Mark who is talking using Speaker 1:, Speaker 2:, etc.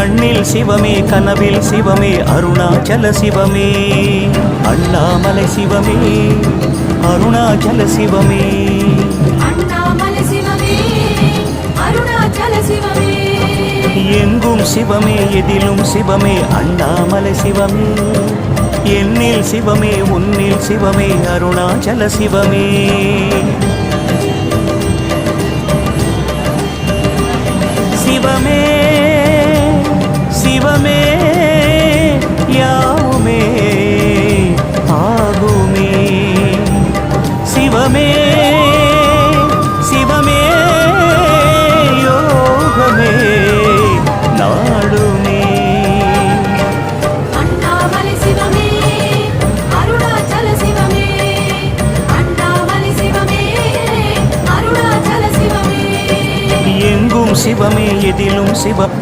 Speaker 1: கண்ணில் சிவமே கனவில் சிவமே அருணாச்சல சிவமே அண்ணாமலை சிவமே அருணாச்சல சிவமே
Speaker 2: அண்ணாமலை சிவமே அருணாச்சல சிவமே
Speaker 1: எங்கும் சிவமே எதிலும் சிவமே அண்ணாமலை சிவமே என்னில் சிவமே உன்னில் சிவமே அருணாச்சல சிவமே சிவமே சிவமே யாவுமே ஆகுமே சிவமே சிவமே யோகமே நாடுமே
Speaker 2: அண்ணாமலை சிவமே அருணாச்சல சிவமே அண்ணாமலை சிவமே அருணாச்சல சிவமே
Speaker 1: எங்கும் சிவமே எதிலும் சிவம்